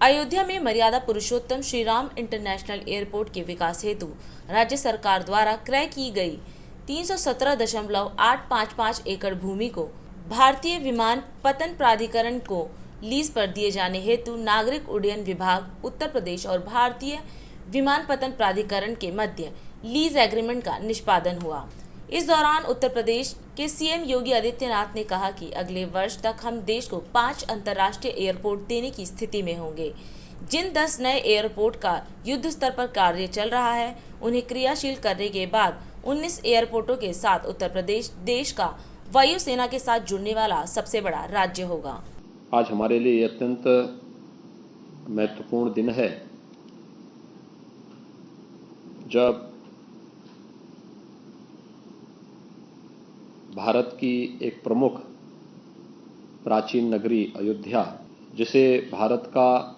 अयोध्या में मर्यादा पुरुषोत्तम Shri Ram international airport के विकास हेतु राज्य सरकार द्वारा क्रय की गई 317.855 एकड़ भूमि को भारतीय विमानपत्तन प्राधिकरण को लीज पर दिए जाने हेतु नागरिक उड्डयन विभाग उत्तर प्रदेश और भारतीय विमानपत्तन प्राधिकरण के मध्य लीज एग्रीमेंट का निष्पादन हुआ। इस दौरान उत्तर प्रदेश के सीएम योगी आदित्यनाथ ने कहा कि अगले वर्ष तक हम देश को 5 अंतर्राष्ट्रीय एयरपोर्ट देने की स्थिति में होंगे। जिन 10 नए एयरपोर्ट का युद्ध स्तर पर कार्य चल रहा है, उन्हें क्रियाशील करने के बाद 19 एयरपोर्टों के साथ उत्तर प्रदेश देश का वायुसेना के साथ जुड़ने वाला सबसे बड़ा राज्य होगा। आज हमारे लिए अत्यंत महत्वपूर्ण दिन है जब भारत की एक प्रमुख प्राचीन नगरी अयोध्या, जिसे भारत का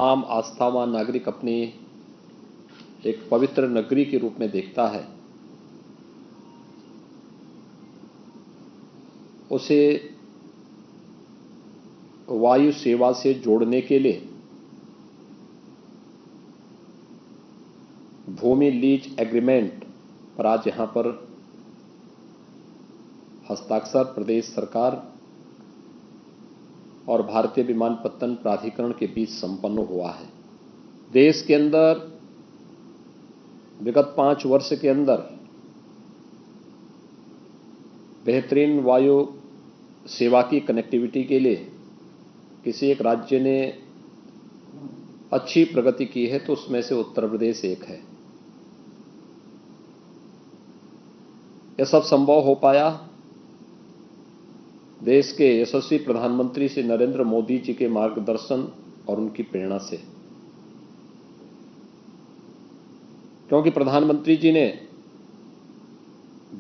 आम आस्थावान नागरिक अपनी एक पवित्र नगरी के रूप में देखता है, उसे वायु सेवा से जोड़ने के लिए भूमि लीज एग्रीमेंट पर आज यहां पर हस्ताक्षर प्रदेश सरकार और भारतीय विमानपत्तन प्राधिकरण के बीच संपन्न हुआ है। देश के अंदर विगत 5 वर्ष के अंदर बेहतरीन वायु सेवा की कनेक्टिविटी के लिए किसी एक राज्य ने अच्छी प्रगति की है तो उसमें से उत्तर प्रदेश एक है। यह सब संभव हो पाया देश के यशस्वी प्रधानमंत्री श्री नरेंद्र मोदी जी के मार्गदर्शन और उनकी प्रेरणा से, क्योंकि प्रधानमंत्री जी ने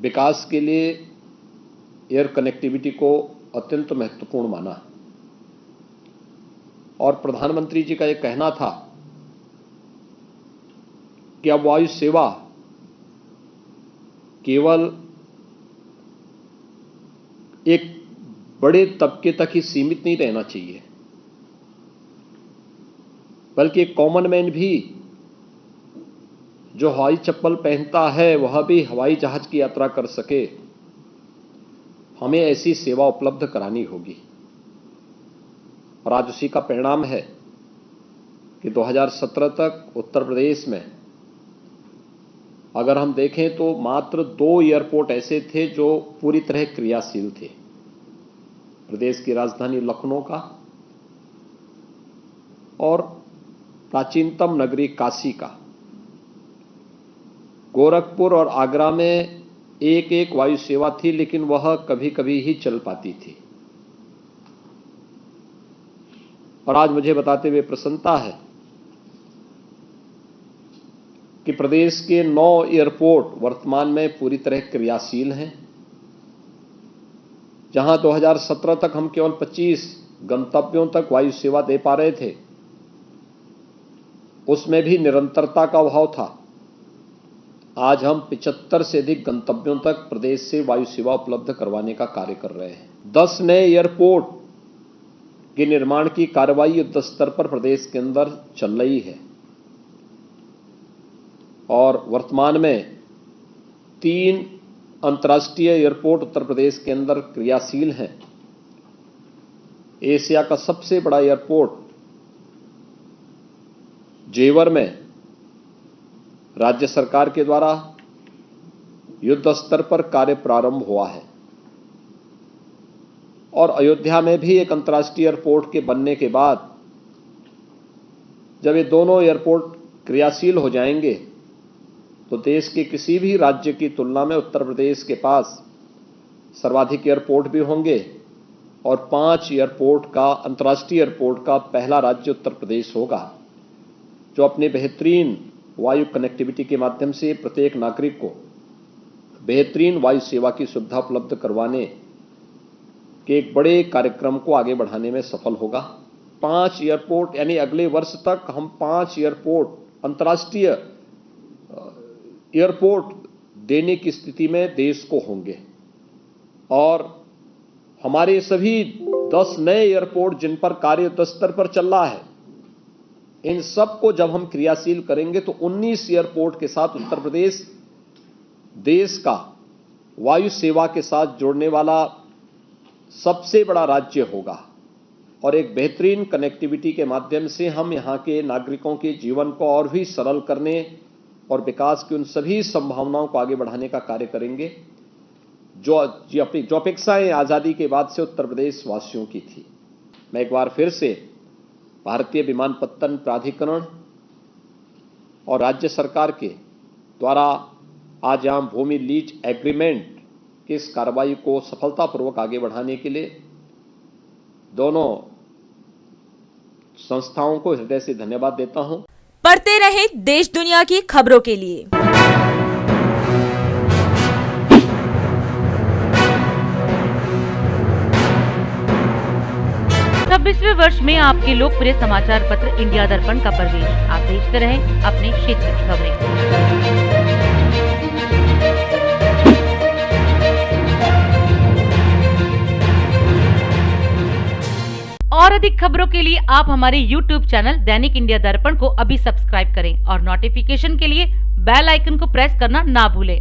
विकास के लिए एयर कनेक्टिविटी को अत्यंत महत्वपूर्ण माना और प्रधानमंत्री जी का यह कहना था कि अब वायु सेवा केवल एक बड़े तबके तक ही सीमित नहीं रहना चाहिए, बल्कि कॉमन मैन भी जो हवाई चप्पल पहनता है वह भी हवाई जहाज की यात्रा कर सके, हमें ऐसी सेवा उपलब्ध करानी होगी। और आज उसी का परिणाम है कि 2017 तक उत्तर प्रदेश में अगर हम देखें तो मात्र 2 एयरपोर्ट ऐसे थे जो पूरी तरह क्रियाशील थे। प्रदेश की राजधानी लखनऊ का और प्राचीनतम नगरी काशी का। गोरखपुर और आगरा में एक वायु सेवा थी, लेकिन वह कभी कभी ही चल पाती थी। और आज मुझे बताते हुए प्रसन्नता है कि प्रदेश के 9 एयरपोर्ट वर्तमान में पूरी तरह क्रियाशील हैं। जहां 2017 तक हम केवल 25 गंतव्यों तक वायु सेवा दे पा रहे थे, उसमें भी निरंतरता का अभाव था। आज हम 75 से अधिक गंतव्यों तक प्रदेश से वायु सेवा उपलब्ध करवाने का कार्य कर रहे हैं। 10 नए एयरपोर्ट के निर्माण की कार्रवाई युद्ध स्तर पर प्रदेश के अंदर चल रही है और वर्तमान में 3 अंतर्राष्ट्रीय एयरपोर्ट उत्तर प्रदेश के अंदर क्रियाशील हैं। एशिया का सबसे बड़ा एयरपोर्ट जेवर में राज्य सरकार के द्वारा युद्ध स्तर पर कार्य प्रारंभ हुआ है और अयोध्या में भी एक अंतर्राष्ट्रीय एयरपोर्ट के बनने के बाद जब ये दोनों एयरपोर्ट क्रियाशील हो जाएंगे तो देश के किसी भी राज्य की तुलना में उत्तर प्रदेश के पास सर्वाधिक एयरपोर्ट भी होंगे और 5 एयरपोर्ट का अंतर्राष्ट्रीय एयरपोर्ट का पहला राज्य उत्तर प्रदेश होगा, जो अपने बेहतरीन वायु कनेक्टिविटी के माध्यम से प्रत्येक नागरिक को बेहतरीन वायु सेवा की सुविधा उपलब्ध करवाने के एक बड़े कार्यक्रम को आगे बढ़ाने में सफल होगा। 5 एयरपोर्ट यानी अगले वर्ष तक हम 5 एयरपोर्ट अंतर्राष्ट्रीय एयरपोर्ट देने की स्थिति में देश को होंगे और हमारे सभी 10 नए एयरपोर्ट जिन पर कार्य युद्ध स्तर पर चल रहा है, इन सब को जब हम क्रियाशील करेंगे तो 19 एयरपोर्ट के साथ उत्तर प्रदेश देश का वायु सेवा के साथ जोड़ने वाला सबसे बड़ा राज्य होगा और एक बेहतरीन कनेक्टिविटी के माध्यम से हम यहाँ के नागरिकों के जीवन को और भी सरल करने और विकास की उन सभी संभावनाओं को आगे बढ़ाने का कार्य करेंगे जो अपेक्षाएं आज़ादी के बाद से उत्तर प्रदेश वासियों की थी। मैं एक बार फिर से भारतीय विमानपत्तन प्राधिकरण और राज्य सरकार के द्वारा आज यहाँ भूमि लीज एग्रीमेंट की इस कार्रवाई को सफलतापूर्वक आगे बढ़ाने के लिए दोनों संस्थाओं को हृदय से धन्यवाद देता हूं। पढ़ते रहे देश दुनिया की खबरों के लिए। 26वें वर्ष में आपके लोकप्रिय समाचार पत्र इंडिया दर्पण का प्रवेश। आप देखते रहें अपने क्षेत्र की खबरें। और अधिक खबरों के लिए आप हमारे YouTube चैनल दैनिक इंडिया दर्पण को अभी सब्सक्राइब करें और नोटिफिकेशन के लिए बेल आइकन को प्रेस करना ना भूलें।